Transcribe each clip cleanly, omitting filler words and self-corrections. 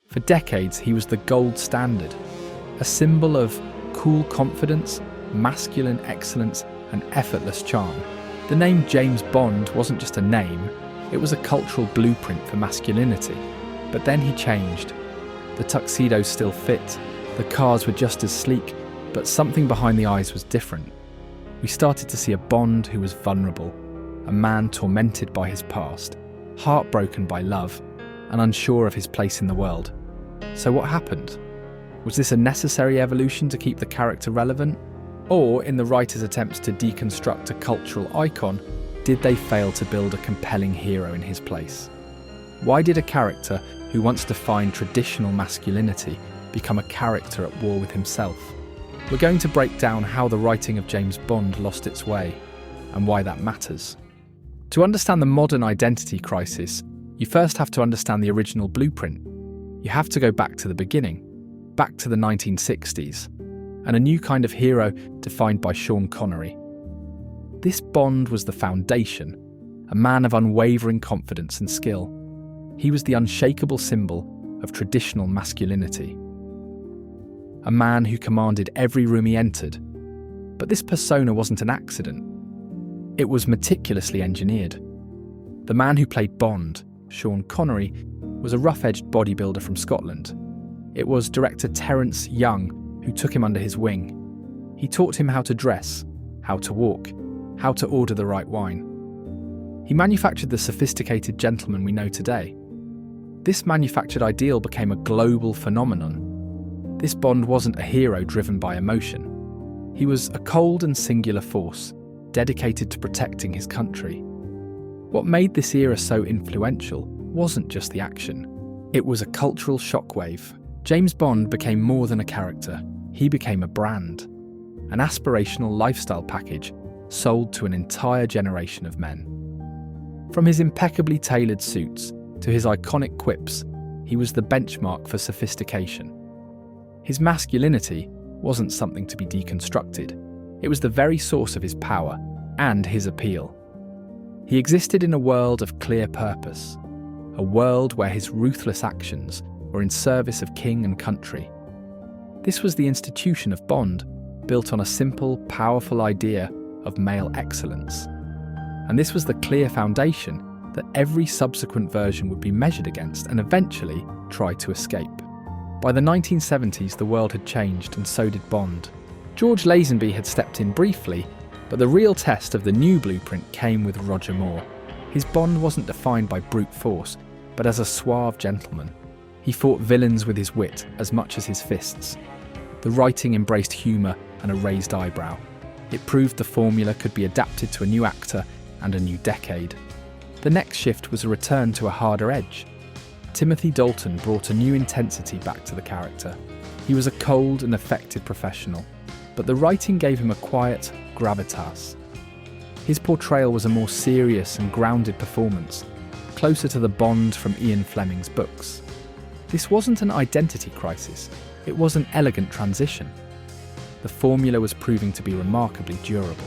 For decades, he was the gold standard, a symbol of cool confidence, masculine excellence, and effortless charm. The name James Bond wasn't just a name, it was a cultural blueprint for masculinity. But then he changed. The tuxedos still fit, the cars were just as sleek, but something behind the eyes was different. We started to see a Bond who was vulnerable, a man tormented by his past, heartbroken by love, and unsure of his place in the world. So what happened? Was this a necessary evolution to keep the character relevant? Or, in the writer's attempts to deconstruct a cultural icon, did they fail to build a compelling hero in his place? Why did a character who once defined traditional masculinity become a character at war with himself? We're going to break down how the writing of James Bond lost its way, and why that matters. To understand the modern identity crisis, you first have to understand the original blueprint. You have to go back to the beginning, back to the 1960s, and a new kind of hero defined by Sean Connery. This Bond was the foundation, a man of unwavering confidence and skill. He was the unshakable symbol of traditional masculinity. A man who commanded every room he entered. But this persona wasn't an accident. It was meticulously engineered. The man who played Bond, Sean Connery, was a rough-edged bodybuilder from Scotland. It was director Terence Young who took him under his wing. He taught him how to dress, how to walk, how to order the right wine. He manufactured the sophisticated gentleman we know today. This manufactured ideal became a global phenomenon. This Bond wasn't a hero driven by emotion. He was a cold and singular force, dedicated to protecting his country. What made this era so influential wasn't just the action. It was a cultural shockwave. James Bond became more than a character. He became a brand, an aspirational lifestyle package sold to an entire generation of men. From his impeccably tailored suits to his iconic quips, he was the benchmark for sophistication. His masculinity wasn't something to be deconstructed. It was the very source of his power and his appeal. He existed in a world of clear purpose, a world where his ruthless actions were in service of king and country. This was the institution of Bond, built on a simple, powerful idea of male excellence. And this was the clear foundation that every subsequent version would be measured against and eventually try to escape. By the 1970s, the world had changed, and so did Bond. George Lazenby had stepped in briefly, but the real test of the new blueprint came with Roger Moore. His Bond wasn't defined by brute force, but as a suave gentleman. He fought villains with his wit as much as his fists. The writing embraced humour and a raised eyebrow. It proved the formula could be adapted to a new actor and a new decade. The next shift was a return to a harder edge. Timothy Dalton brought a new intensity back to the character. He was a cold and effective professional, but the writing gave him a quiet gravitas. His portrayal was a more serious and grounded performance, closer to the Bond from Ian Fleming's books. This wasn't an identity crisis, it was an elegant transition. The formula was proving to be remarkably durable.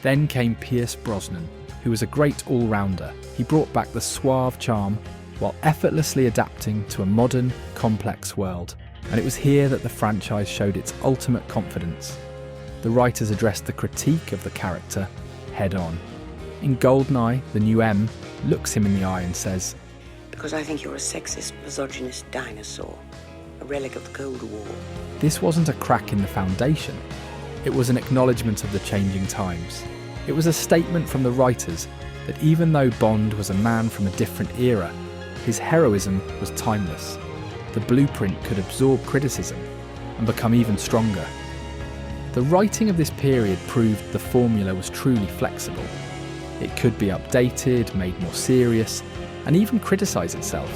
Then came Pierce Brosnan, who was a great all-rounder. He brought back the suave charm while effortlessly adapting to a modern, complex world. And it was here that the franchise showed its ultimate confidence. The writers addressed the critique of the character head-on. In GoldenEye, the new M looks him in the eye and says, "Because I think you're a sexist, misogynist dinosaur, a relic of the Cold War." This wasn't a crack in the foundation. It was an acknowledgement of the changing times. It was a statement from the writers that even though Bond was a man from a different era, his heroism was timeless. The blueprint could absorb criticism and become even stronger. The writing of this period proved the formula was truly flexible. It could be updated, made more serious, and even criticise itself,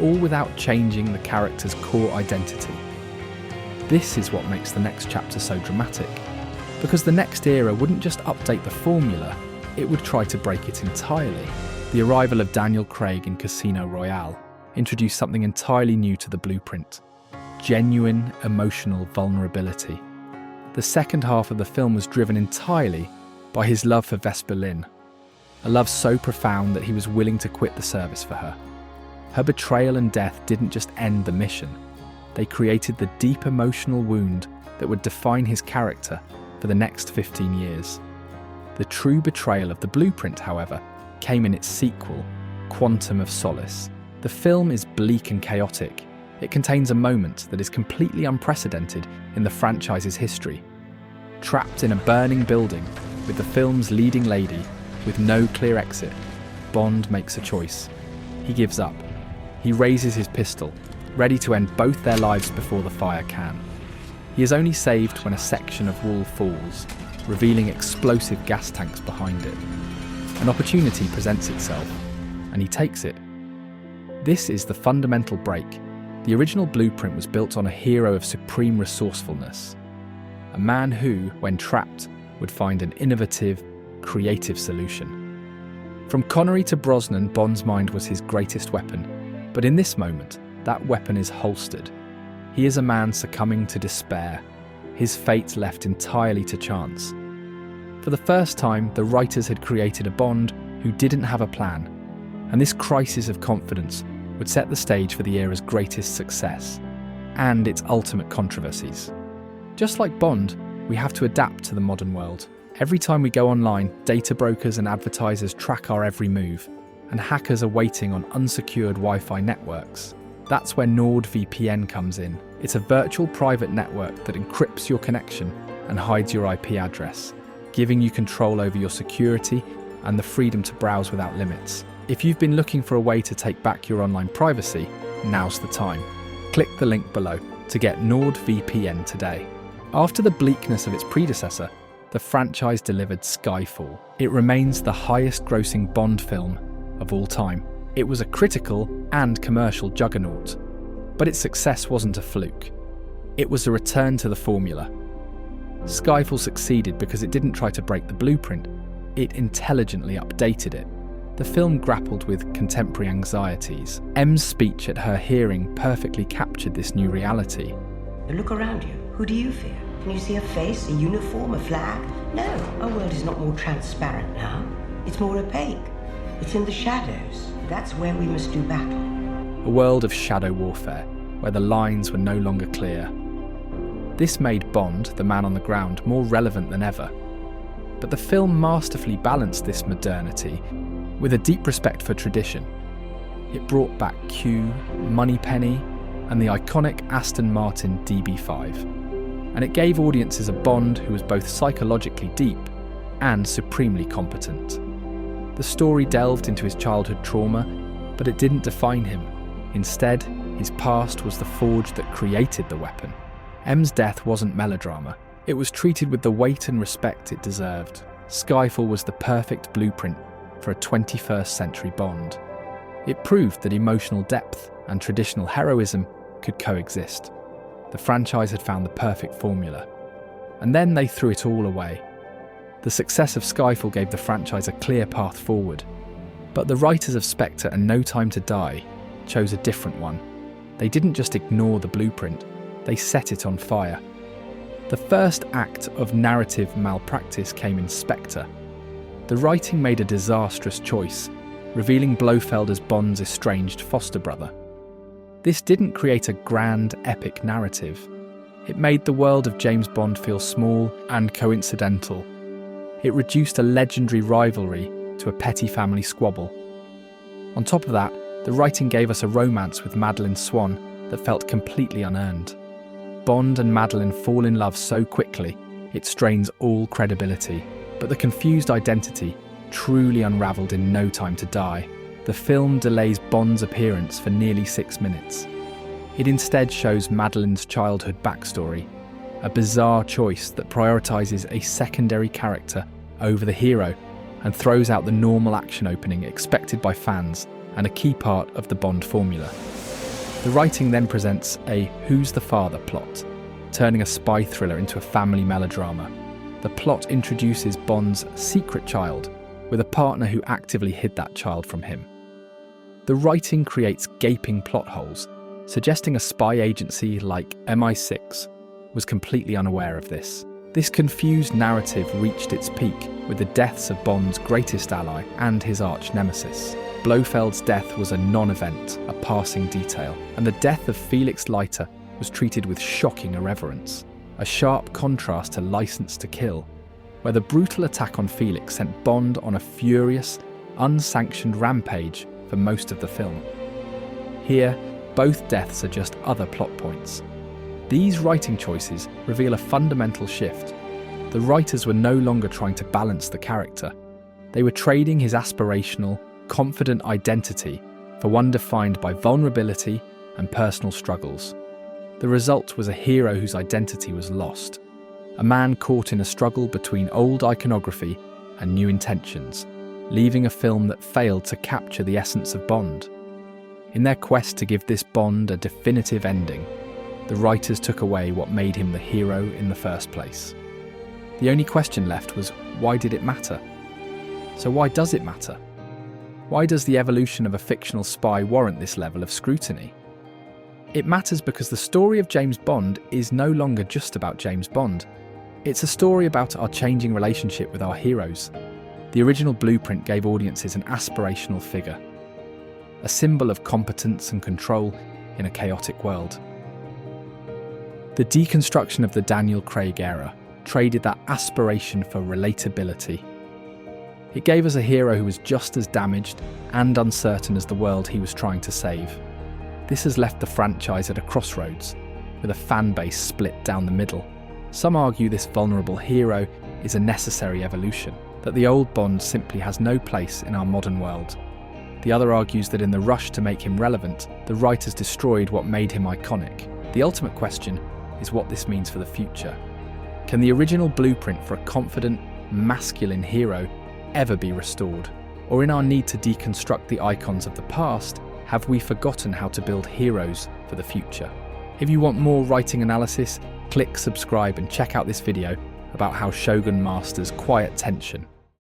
all without changing the character's core identity. This is what makes the next chapter so dramatic, because the next era wouldn't just update the formula, it would try to break it entirely. The arrival of Daniel Craig in Casino Royale introduced something entirely new to the blueprint: genuine emotional vulnerability. The second half of the film was driven entirely by his love for Vesper Lynd, a love so profound that he was willing to quit the service for her. Her betrayal and death didn't just end the mission. They created the deep emotional wound that would define his character for the next 15 years. The true betrayal of the Blueprint, however, came in its sequel, Quantum of Solace. The film is bleak and chaotic. It contains a moment that is completely unprecedented in the franchise's history. Trapped in a burning building with the film's leading lady, with no clear exit, Bond makes a choice. He gives up. He raises his pistol, ready to end both their lives before the fire can. He is only saved when a section of wall falls, revealing explosive gas tanks behind it. An opportunity presents itself, and he takes it. This is the fundamental break. The original Blueprint was built on a hero of supreme resourcefulness. A man who, when trapped, would find an innovative, creative solution. From Connery to Brosnan, Bond's mind was his greatest weapon. But in this moment, that weapon is holstered. He is a man succumbing to despair, his fate left entirely to chance. For the first time, the writers had created a Bond who didn't have a plan, and this crisis of confidence would set the stage for the era's greatest success, and its ultimate controversies. Just like Bond, we have to adapt to the modern world. Every time we go online, data brokers and advertisers track our every move, and hackers are waiting on unsecured Wi-Fi networks. That's where NordVPN comes in. It's a virtual private network that encrypts your connection and hides your IP address, giving you control over your security and the freedom to browse without limits. If you've been looking for a way to take back your online privacy, now's the time. Click the link below to get NordVPN today. After the bleakness of its predecessor, the franchise delivered Skyfall. It remains the highest-grossing Bond film of all time. It was a critical and commercial juggernaut, but its success wasn't a fluke. It was a return to the formula. Skyfall succeeded because it didn't try to break the Blueprint, it intelligently updated it. The film grappled with contemporary anxieties. M's speech at her hearing perfectly captured this new reality. Look around you. Who do you fear? Can you see a face, a uniform, a flag? No, our world is not more transparent now. It's more opaque. It's in the shadows. That's where we must do battle. A world of shadow warfare, where the lines were no longer clear. This made Bond, the man on the ground, more relevant than ever. But the film masterfully balanced this modernity with a deep respect for tradition. It brought back Q, Moneypenny, and the iconic Aston Martin DB5. And it gave audiences a Bond who was both psychologically deep and supremely competent. The story delved into his childhood trauma, but it didn't define him. Instead, his past was the forge that created the weapon. M's death wasn't melodrama. It was treated with the weight and respect it deserved. Skyfall was the perfect blueprint for a 21st century Bond. It proved that emotional depth and traditional heroism could coexist. The franchise had found the perfect formula. And then they threw it all away. The success of Skyfall gave the franchise a clear path forward. But the writers of Spectre and No Time to Die chose a different one. They didn't just ignore the blueprint, they set it on fire. The first act of narrative malpractice came in Spectre. The writing made a disastrous choice, revealing Blofeld as Bond's estranged foster brother. This didn't create a grand, epic narrative. It made the world of James Bond feel small and coincidental. It reduced a legendary rivalry to a petty family squabble. On top of that, the writing gave us a romance with Madeline Swan that felt completely unearned. Bond and Madeline fall in love so quickly, it strains all credibility. But the confused identity truly unravelled in No Time to Die. The film delays Bond's appearance for nearly 6 minutes. It instead shows Madeline's childhood backstory, a bizarre choice that prioritises a secondary character over the hero and throws out the normal action opening expected by fans and a key part of the Bond formula. The writing then presents a who's the father plot, turning a spy thriller into a family melodrama. The plot introduces Bond's secret child with a partner who actively hid that child from him. The writing creates gaping plot holes, suggesting a spy agency like MI6 was completely unaware of this. This confused narrative reached its peak with the deaths of Bond's greatest ally and his arch nemesis. Blofeld's death was a non-event, a passing detail, and the death of Felix Leiter was treated with shocking irreverence, a sharp contrast to License to Kill, where the brutal attack on Felix sent Bond on a furious, unsanctioned rampage for most of the film. Here, both deaths are just other plot points. These writing choices reveal a fundamental shift. The writers were no longer trying to balance the character. They were trading his aspirational, confident identity for one defined by vulnerability and personal struggles. The result was a hero whose identity was lost, a man caught in a struggle between old iconography and new intentions, leaving a film that failed to capture the essence of Bond. In their quest to give this Bond a definitive ending, the writers took away what made him the hero in the first place. The only question left was, why did it matter? So why does it matter? Why does the evolution of a fictional spy warrant this level of scrutiny? It matters because the story of James Bond is no longer just about James Bond. It's a story about our changing relationship with our heroes. The original Blueprint gave audiences an aspirational figure, a symbol of competence and control in a chaotic world. The deconstruction of the Daniel Craig era traded that aspiration for relatability. It gave us a hero who was just as damaged and uncertain as the world he was trying to save. This has left the franchise at a crossroads, with a fan base split down the middle. Some argue this vulnerable hero is a necessary evolution, that the old Bond simply has no place in our modern world. The other argues that in the rush to make him relevant, the writers destroyed what made him iconic. The ultimate question is what this means for the future. Can the original blueprint for a confident, masculine hero ever be restored? Or in our need to deconstruct the icons of the past, have we forgotten how to build heroes for the future? If you want more writing analysis, click subscribe and check out this video about how Shogun masters quiet tension